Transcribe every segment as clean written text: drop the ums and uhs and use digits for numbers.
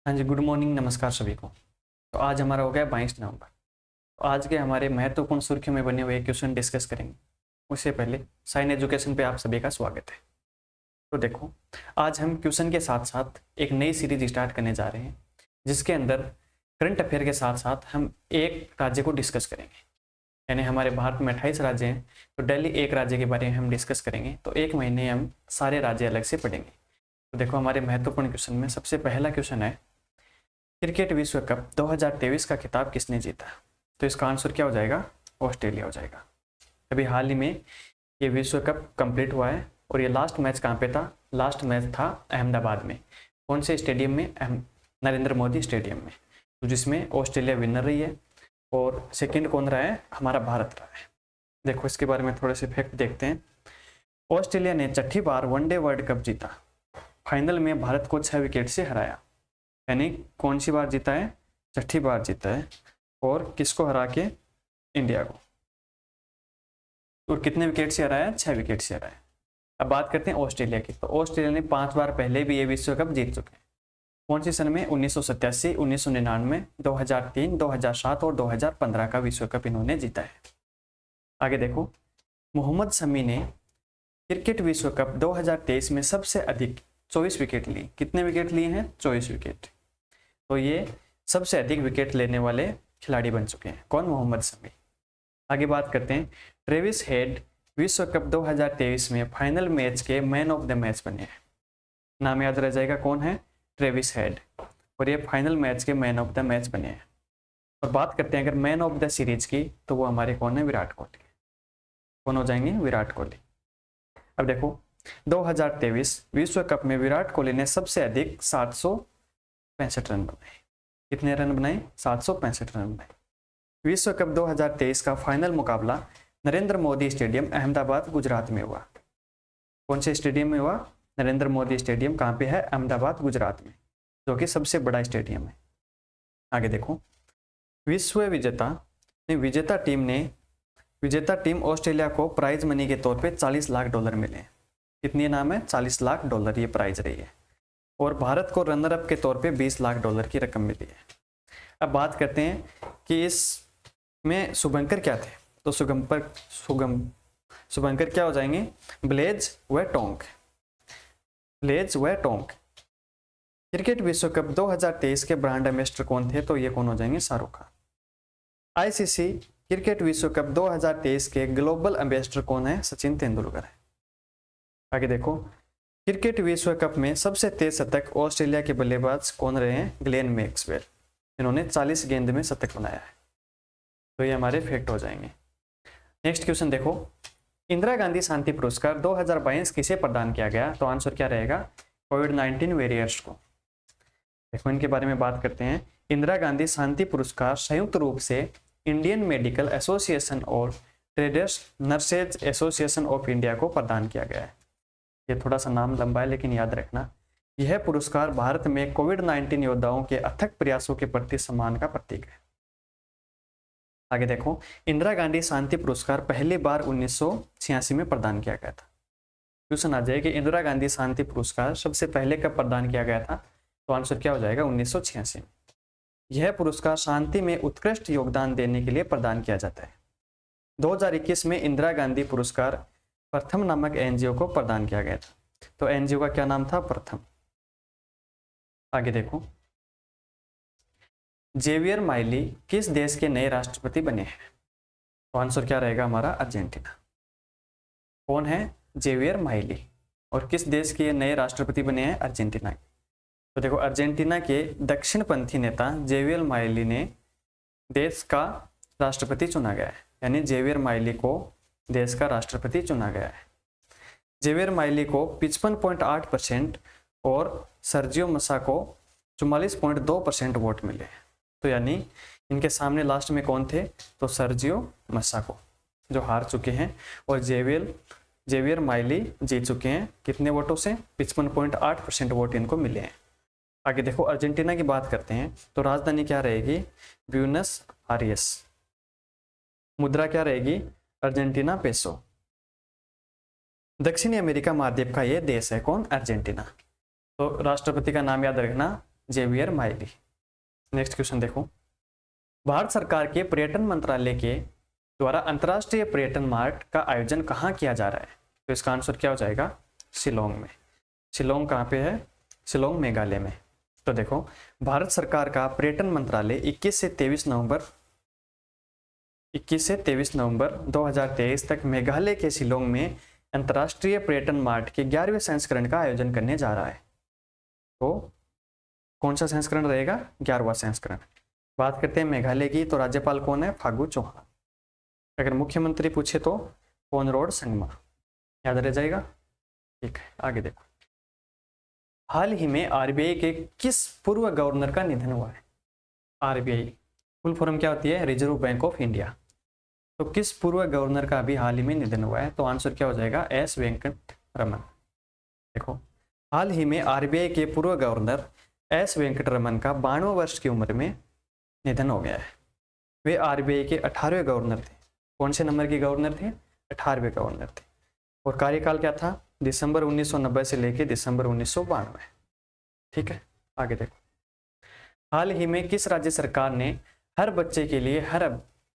हाँ जी, good morning, नमस्कार सभी को। तो आज हमारा हो गया 22 नवंबर। तो आज के हमारे महत्वपूर्ण सुर्खियों में बने हुए क्वेश्चन डिस्कस करेंगे। उससे पहले साइन एजुकेशन पे आप सभी का स्वागत है। तो देखो, आज हम क्वेश्चन के साथ साथ एक नई सीरीज स्टार्ट करने जा रहे हैं, जिसके अंदर करंट अफेयर के साथ साथ हम एक राज्य को डिस्कस करेंगे। यानी हमारे भारत में 28 राज्य हैं, तो डेली एक राज्य के बारे में हम डिस्कस करेंगे। तो एक महीने हम सारे राज्य अलग से पढ़ेंगे। तो देखो, हमारे महत्वपूर्ण क्वेश्चन में सबसे पहला क्वेश्चन है, क्रिकेट विश्व कप 2023 का खिताब किसने जीता? तो इसका आंसर क्या हो जाएगा? ऑस्ट्रेलिया हो जाएगा। अभी हाल ही में ये विश्व कप कंप्लीट हुआ है और ये लास्ट मैच कहाँ पे था? लास्ट मैच था अहमदाबाद में। कौन से स्टेडियम में? नरेंद्र मोदी स्टेडियम में। तो जिसमें ऑस्ट्रेलिया विनर रही है और सेकंड कौन रहा है? हमारा भारत रहा है। देखो, इसके बारे में थोड़े से फैक्ट देखते हैं। ऑस्ट्रेलिया ने छठी बार वनडे वर्ल्ड कप जीता। फाइनल में भारत को 6 विकेट से हराया। यानी कौन सी बार जीता है? छठी बार जीता है। और किसको हरा के? इंडिया को। और कितने विकेट से हराया? 6 विकेट से हराया। अब बात करते हैं ऑस्ट्रेलिया की। तो ऑस्ट्रेलिया ने 5 बार पहले भी ये विश्व कप जीत चुके हैं। कौन सी सन में? 1987, 1999, 2003, 2007 और 2015 का विश्व कप इन्होंने जीता है। आगे देखो, मोहम्मद शमी ने क्रिकेट विश्व कप 2023 में सबसे अधिक 24 विकेट लिए। कितने विकेट लिए हैं? 24 विकेट। तो ये सबसे अधिक विकेट लेने वाले खिलाड़ी बन चुके हैं। कौन? मोहम्मद शमी। आगे बात करते हैं, ट्रेविस हेड विश्व कप 2023 में फाइनल मैच के मैन ऑफ द मैच बने हैं। नाम याद रह जाएगा, कौन है? Travis head. और ये फाइनल मैच के मैन ऑफ द मैच बने हैं। और बात करते हैं अगर मैन ऑफ द सीरीज की, तो वो हमारे कौन है? विराट कोहली। कौन हो जाएंगे? विराट कोहली। अब देखो, 2023 विश्व कप में विराट कोहली ने सबसे अधिक 765 रन बनाए। कितने रन बनाए? 765 रन बनाए। विश्व कप 2023 का फाइनल मुकाबला नरेंद्र मोदी स्टेडियम अहमदाबाद गुजरात में हुआ। कौन से स्टेडियम में हुआ? नरेंद्र मोदी स्टेडियम। कहाँ पे है? अहमदाबाद गुजरात में, जो कि सबसे बड़ा स्टेडियम है। आगे देखो, विजेता टीम ऑस्ट्रेलिया को प्राइज मनी के तौर पे $40 लाख मिले। कितनी नाम है? $40 लाख ये प्राइज रही है। और भारत को रनर अप के तौर पे $20 लाख की रकम मिली है। अब बात करते हैं कि इसमें शुभंकर क्या थे? तो शुभंकर क्या हो जाएंगे? ब्लेज व टोंक। ब्लेज व टोंक। क्रिकेट विश्व कप 2023 के ब्रांड एम्बेसडर कौन थे? तो ये कौन हो जाएंगे? शाहरुख खान। आईसीसी क्रिकेट विश्व कप 2023 के ग्लोबल एम्बेसडर कौन है? सचिन तेंदुलकर है। आगे देखो, क्रिकेट विश्व कप में सबसे तेज शतक ऑस्ट्रेलिया के बल्लेबाज कौन रहे हैं? Glenn Maxwell. इन्होंने 40 गेंद में शतक बनाया है। तो ये हमारे फैक्ट हो जाएंगे। नेक्स्ट क्वेश्चन देखो, इंदिरा गांधी शांति पुरस्कार 2022 किसे प्रदान किया गया? तो आंसर क्या रहेगा? कोविड-19 वॉरियर्स को। देखो, इनके बारे में बात करते हैं। इंदिरा गांधी शांति पुरस्कार संयुक्त रूप से इंडियन मेडिकल एसोसिएशन और traders nurses association of India को प्रदान किया गया है। ये थोड़ा सा नाम लंबा है, लेकिन याद रखना, यह पुरस्कार भारत में कोविड-19 योद्धाओं के अथक प्रयासों के प्रति सम्मान का प्रतीक है। आगे देखो, इंदिरा गांधी शांति पुरस्कार पहली बार 1986 में प्रदान किया गया था। क्वेश्चन आ जाए कि इंदिरा गांधी शांति पुरस्कार सबसे पहले कब प्रदान किया गया था? तो आंसर क्या हो जाएगा? 1986 में। यह पुरस्कार शांति में उत्कृष्ट योगदान देने के लिए प्रदान किया जाता है। 2021 में इंदिरा गांधी पुरस्कार प्रथम नामक एनजीओ को प्रदान किया गया था। तो एनजीओ का क्या नाम था? प्रथम। आगे देखो, जेवियर माइली किस देश के नए राष्ट्रपति बने हैं? तो आंसर क्या रहेगा हमारा? अर्जेंटीना। कौन है? Javier Milei. और किस देश के नए राष्ट्रपति बने हैं? अर्जेंटीना के। तो देखो, अर्जेंटीना के दक्षिणपंथी नेता जेवियर माइली ने देश का राष्ट्रपति चुना गया है। यानी जेवियर माइली को देश का राष्ट्रपति चुना गया है। जेवियर माइली को 55.8% और सर्जियो मसा को 44.2% वोट मिले। तो यानी इनके सामने लास्ट में कौन थे? तो सर्जियो मसा को, जो हार चुके हैं, और जेवियर माइली जीत चुके हैं। कितने वोटों से? 55.8% वोट इनको मिले हैं। आगे देखो, अर्जेंटीना की बात करते हैं। तो राजधानी क्या रहेगी? Buenos Aires. मुद्रा क्या रहेगी? Argentina peso. दक्षिणी अमेरिका महाद्वीप का यह देश है कौन? अर्जेंटीना। तो राष्ट्रपति का नाम याद रखना, जेवियर माइली। नेक्स्ट क्वेश्चन देखो, भारत सरकार के पर्यटन मंत्रालय के द्वारा अंतर्राष्ट्रीय पर्यटन मार्ट का आयोजन कहाँ किया जा रहा है? तो इसका आंसर क्या हो जाएगा? शिलोंग में। शिलोंग कहाँ पे है? शिलोंग मेघालय में। तो देखो, भारत सरकार का पर्यटन मंत्रालय 21 से 23 नवंबर 2023 तक मेघालय के शिलोंग में अंतर्राष्ट्रीय पर्यटन मार्ट के 11वें संस्करण का आयोजन करने जा रहा है। तो कौन सा संस्करण रहेगा? 11वां संस्करण। बात करते हैं मेघालय की, तो राज्यपाल कौन है? फागू चौहान। अगर मुख्यमंत्री पूछे तो कोनराड संगमा। याद रह जाएगा? ठीक है, आगे देखो, हाल ही में आरबीआई के किस पूर्व गवर्नर का निधन हुआ है? आरबीआई फुल फॉर्म क्या होती है? Reserve bank of India. तो किस पूर्व गवर्नर का अभी हाल ही में निधन हुआ है? तो आंसर क्या हो जाएगा? एस वेंकट रमन। देखो, हाल ही में आरबीआई के पूर्व गवर्नर एस वेंकट रमन का 92 वर्ष की उम्र में निधन हो गया है। वे आरबीआई के 18वें गवर्नर थे। कौन से नंबर के गवर्नर थे? 18वें गवर्नर थे। और कार्यकाल क्या था? दिसंबर 1990 से लेकर दिसंबर 1992। ठीक है, आगे देखो, हाल ही में किस राज्य सरकार ने हर बच्चे के लिए हर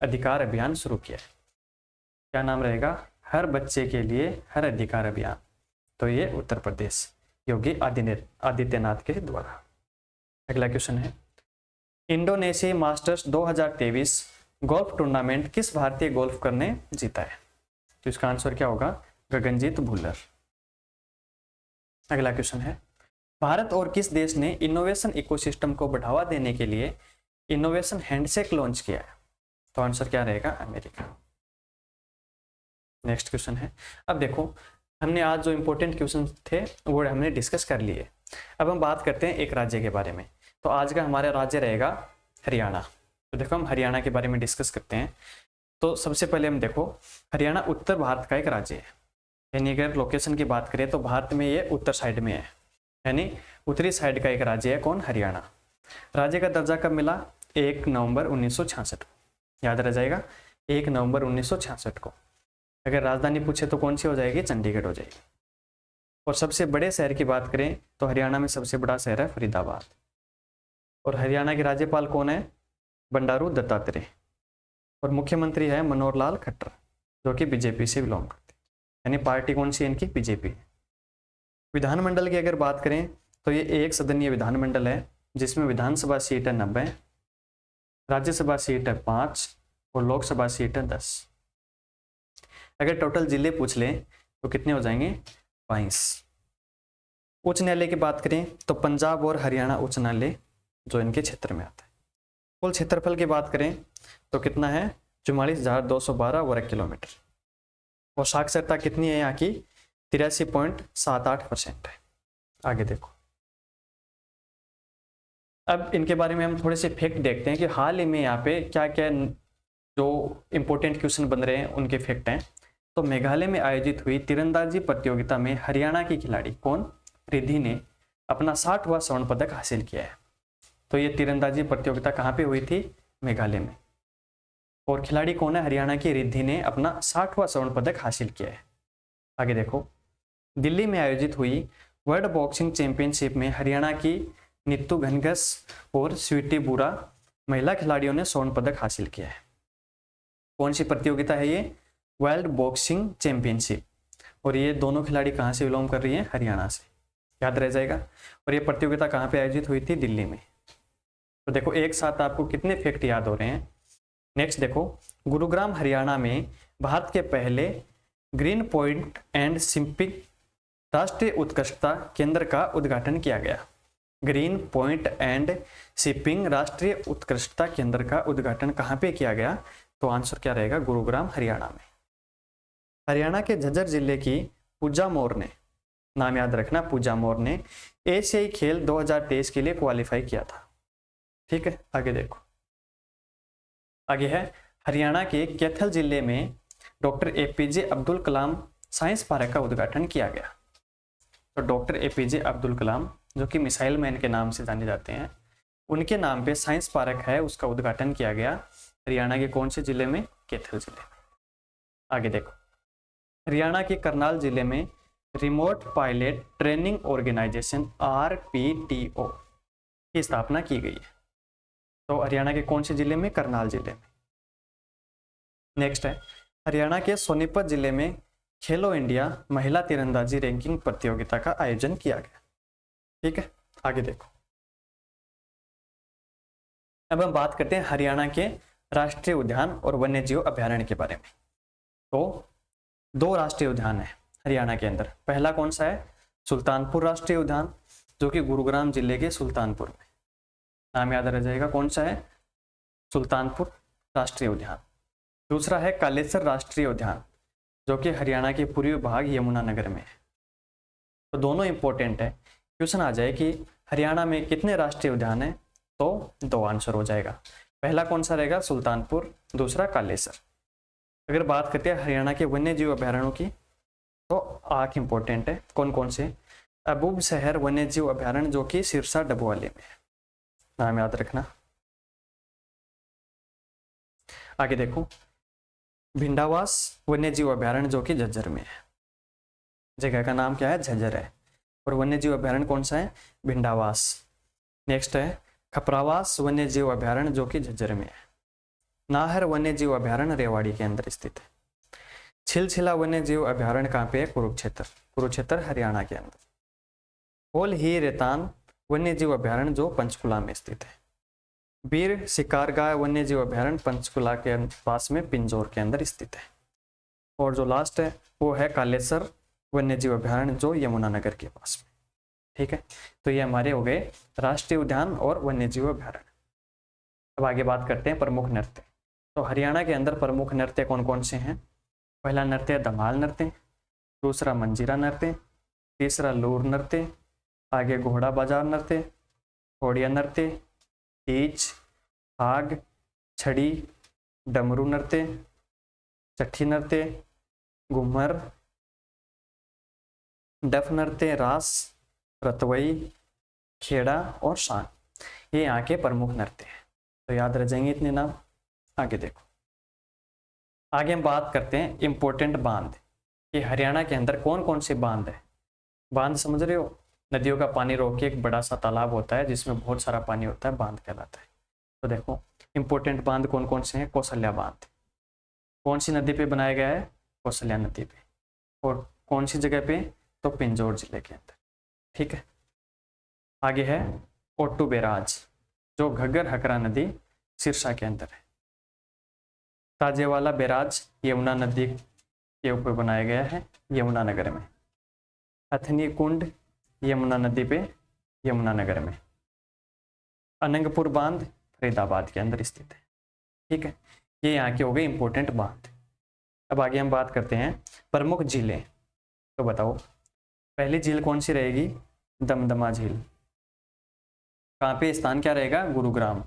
अधिकार अभियान शुरू किया है? क्या नाम रहेगा? हर बच्चे के लिए हर अधिकार अभियान। तो ये उत्तर प्रदेश, योगी आदित्यनाथ के द्वारा। अगला क्वेश्चन है, इंडोनेशिया मास्टर्स 2023 गोल्फ टूर्नामेंट किस भारतीय गोल्फकर ने जीता है? तो इसका आंसर क्या होगा? गगनजीत भुल्लर। अगला क्वेश्चन है, भारत और किस देश ने इनोवेशन इकोसिस्टम को बढ़ावा देने के लिए इनोवेशन हैंडशेक लॉन्च किया है? तो आंसर क्या रहेगा? अमेरिका। नेक्स्ट क्वेश्चन है, अब देखो, हमने आज जो इंपॉर्टेंट क्वेश्चन थे वो हमने डिस्कस कर लिए। अब हम बात करते हैं एक राज्य के बारे में। तो आज का हमारा राज्य रहेगा हरियाणा। तो देखो, हम हरियाणा के बारे में डिस्कस करते हैं। तो सबसे पहले हम देखो, हरियाणा उत्तर भारत का एक राज्य है। यानी अगर लोकेशन की बात करें तो भारत में ये उत्तर साइड में है, यानी उत्तरी साइड का एक राज्य है। कौन? हरियाणा। राज्य का दर्जा कब मिला? 1 नवंबर 1966 को। याद रह जाएगा, 1 नवंबर 1966 को। अगर राजधानी पूछे तो कौन सी हो जाएगी? चंडीगढ़ हो जाएगी। और सबसे बड़े शहर की बात करें तो हरियाणा में सबसे बड़ा शहर है फरीदाबाद। और हरियाणा के राज्यपाल कौन है? बंडारू दत्तात्रेय। और मुख्यमंत्री है मनोहर लाल खट्टर, जो कि बीजेपी से बिलोंग करते हैं। यानी पार्टी कौन सी है इनकी? बीजेपी। विधानमंडल की अगर बात करें तो ये एक सदनीय विधानमंडल है, जिसमें विधानसभा सीट है 90, राज्यसभा सीट है 5 और लोकसभा सीट है 10। अगर टोटल जिले पूछ लें तो कितने हो जाएंगे? 22। उच्च न्यायालय की बात करें तो पंजाब और हरियाणा उच्च न्यायालय जो इनके क्षेत्र में आता है। कुल क्षेत्रफल की बात करें तो कितना है? 44,212 वर्ग किलोमीटर। और साक्षरता कितनी है यहाँ की? 83.78% है। आगे देखो, अब इनके बारे में हम थोड़े से फैक्ट देखते हैं कि हाल ही में यहाँ पे क्या क्या जो इंपॉर्टेंट क्वेश्चन बन रहे हैं उनके फैक्ट हैं। तो मेघालय में आयोजित हुई तीरंदाजी प्रतियोगिता में हरियाणा की खिलाड़ी कौन? रिद्धि ने अपना 60वां स्वर्ण पदक हासिल किया है। तो ये तीरंदाजी प्रतियोगिता कहाँ पे हुई थी? मेघालय में। और खिलाड़ी कौन है? हरियाणा की रिद्धि ने अपना 60वां स्वर्ण पदक हासिल किया है। आगे देखो, दिल्ली में आयोजित हुई वर्ल्ड बॉक्सिंग चैंपियनशिप में हरियाणा की नीतू घनघस और स्वीटी बुरा महिला खिलाड़ियों ने स्वर्ण पदक हासिल किया है। कौन सी प्रतियोगिता है ये? World boxing championship. और ये दोनों खिलाड़ी कहाँ से बिलोंग कर रही हैं? हरियाणा से। याद रह जाएगा। और ये प्रतियोगिता कहाँ पे आयोजित हुई थी? दिल्ली में। तो देखो, एक साथ आपको कितने फैक्ट याद हो रहे हैं। नेक्स्ट देखो, गुरुग्राम हरियाणा में भारत के पहले ग्रीन पॉइंट एंड शिपिंग राष्ट्रीय उत्कृष्टता केंद्र का उद्घाटन किया गया। ग्रीन पॉइंट एंड शिपिंग राष्ट्रीय उत्कृष्टता केंद्र का उद्घाटन कहाँ पे किया गया? तो आंसर क्या रहेगा? गुरुग्राम हरियाणा में। हरियाणा के झज्जर जिले की पूजा मोर ने, नाम याद रखना, पूजा मोर ने एशियाई खेल 2023 के लिए क्वालिफाई किया था। ठीक है, आगे देखो, आगे है हरियाणा के कैथल जिले में doctor APJ Abdul Kalam science park का उद्घाटन किया गया। तो डॉक्टर एपीजे अब्दुल कलाम, जो कि मिसाइल मैन के नाम से जाने जाते हैं, उनके नाम पे साइंस पार्क है, उसका उद्घाटन किया गया हरियाणा के कौन से जिले में? कैथल जिले में। आगे देखो, हरियाणा के करनाल जिले में remote pilot training organisation RPTO की स्थापना की गई है। तो हरियाणा के कौन से जिले में? करनाल जिले में। नेक्स्ट है, हरियाणा के सोनीपत जिले में खेलो इंडिया महिला तीरंदाजी रैंकिंग प्रतियोगिता का आयोजन किया गया। ठीक है, आगे देखो। अब हम बात करते हैं हरियाणा के राष्ट्रीय उद्यान और वन्यजीव अभ्यारण्य के बारे में। तो 2 राष्ट्रीय उद्यान है हरियाणा के अंदर। पहला कौन सा है? सुल्तानपुर राष्ट्रीय उद्यान, जो कि गुरुग्राम जिले के सुल्तानपुर में, नाम याद रह जाएगा कौन सा है? सुल्तानपुर राष्ट्रीय उद्यान। दूसरा है कालेसर राष्ट्रीय उद्यान, जो कि हरियाणा के पूर्वी भाग यमुनानगर में है। तो दोनों इंपॉर्टेंट है। क्वेश्चन आ जाए कि हरियाणा में कितने राष्ट्रीय उद्यान है, तो 2 आंसर हो जाएगा। पहला कौन सा रहेगा? सुल्तानपुर, दूसरा कालेसर। अगर बात करते हैं हरियाणा के वन्यजीव अभ्यारण्यों की, तो 8 इंपॉर्टेंट है। कौन कौन से? अबूब शहर वन्यजीव अभ्यारण्य, जो कि सिरसा डबवाली में है, नाम याद रखना। आगे देखो, भिंडावास वन्यजीव अभ्यारण्य, जो कि झज्जर में है। जगह का नाम क्या है? झज्जर है। और वन्यजीव अभ्यारण्य कौन सा है? भिंडावास। नेक्स्ट है खपरावास वन्यजीव अभ्यारण्य, जो कि झज्जर में है। नाहर वन्यजीव अभ्यारण्य रेवाड़ी के अंदर स्थित है। छिलछिला वन्यजीव अभ्यारण्य कहाँ पे है? कुरुक्षेत्र, कुरुक्षेत्र हरियाणा के अंदर। होल ही रेतान वन्यजीव अभ्यारण्य, जो पंचकुला में स्थित है। वीर शिकारगाह वन्यजीव अभ्यारण्य पंचकुला के पास में पिंजौर के अंदर स्थित है। और जो लास्ट है वो है कालेसर वन्यजीव अभ्यारण्य, जो यमुनानगर के पास में। ठीक है, तो ये हमारे हो गए राष्ट्रीय उद्यान और वन्यजीव अभ्यारण्य। अब आगे बात करते हैं प्रमुख नृत्य। तो हरियाणा के अंदर प्रमुख नृत्य कौन कौन से हैं? पहला नृत्य है धमाल नृत्य, दूसरा मंजीरा नृत्य, तीसरा लूर नृत्य, आगे घोड़ा बाजार नृत्य, घोड़िया नृत्य, तीज, फाग, छड़ी, डमरू नृत्य, चट्ठी नृत्य, घूमर, डफ नृत्य, रास, रतवई, खेड़ा और शान। ये यहाँ के प्रमुख नृत्य हैं। तो याद रह जाएंगे इतने नाम। आगे देखो, आगे हम बात करते हैं इंपॉर्टेंट बांध कि हरियाणा के अंदर कौन कौन से बांध है। बांध समझ रहे हो? नदियों का पानी रोक के एक बड़ा सा तालाब होता है जिसमें बहुत सारा पानी होता है, बांध कहलाता है। तो देखो इंपॉर्टेंट बांध कौन कौन से हैं। कौशल्या बांध कौन सी नदी पे बनाया गया है? कौशल्या नदी पे। और कौन सी जगह पे? तो पिंजौर जिले के अंदर। ठीक है, आगे है ओट्टू बैराज, जो घग्गर हकरा नदी सिरसा के अंदर है। ताजेवाला बैराज यमुना नदी के ऊपर बनाया गया है, यमुनानगर में। अथनी कुंड यमुना नदी पे, यमुनानगर में। अनंगपुर बांध फरीदाबाद के अंदर स्थित है। ठीक है, ये यहाँ के हो गए इंपॉर्टेंट बांध। अब आगे हम बात करते हैं प्रमुख झीलें। तो बताओ पहली झील कौन सी रहेगी? दमदमा झील। कहाँ पे? स्थान क्या रहेगा? गुरुग्राम।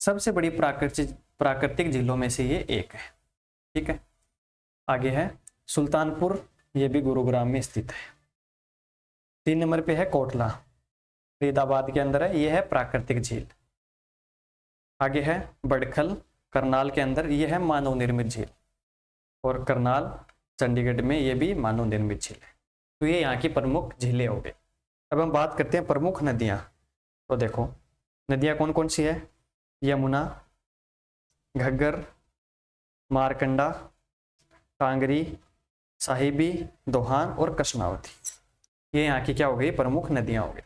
सबसे बड़ी प्राकृतिक झीलों में से ये एक है। ठीक है, आगे है सुल्तानपुर, ये भी गुरुग्राम में स्थित है। 3 नंबर पे है कोटला, फरीदाबाद के अंदर है, ये है प्राकृतिक झील। आगे है बड़खल, करनाल के अंदर, ये है मानव निर्मित झील। और करनाल चंडीगढ़ में, ये भी मानव निर्मित झील है। तो ये यहाँ की प्रमुख झीलें हो गई। अब हम बात करते हैं प्रमुख नदियाँ। तो देखो नदियाँ कौन कौन सी है? यमुना, घग्गर, मारकंडा, कांगरी, साहिबी, दोहान और कृष्णावती। ये यहाँ की क्या हो गई? प्रमुख नदियाँ हो गई।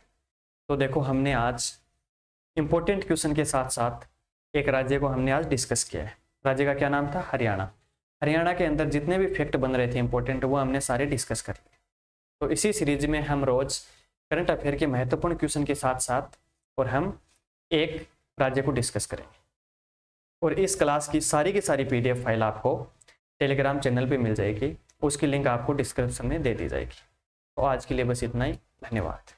तो देखो हमने आज इंपॉर्टेंट क्वेश्चन के साथ साथ एक राज्य को हमने आज डिस्कस किया है। राज्य का क्या नाम था? हरियाणा। हरियाणा के अंदर जितने भी फैक्ट बन रहे थे इंपॉर्टेंट, वो हमने सारे डिस्कस कर लिए। तो इसी सीरीज में हम रोज करंट अफेयर के महत्वपूर्ण क्वेश्चन के साथ साथ और हम एक राज्य को डिस्कस करेंगे। और इस क्लास की सारी PDF फाइल आपको टेलीग्राम चैनल पे मिल जाएगी, उसकी लिंक आपको डिस्क्रिप्शन में दे दी जाएगी। तो आज के लिए बस इतना ही, धन्यवाद।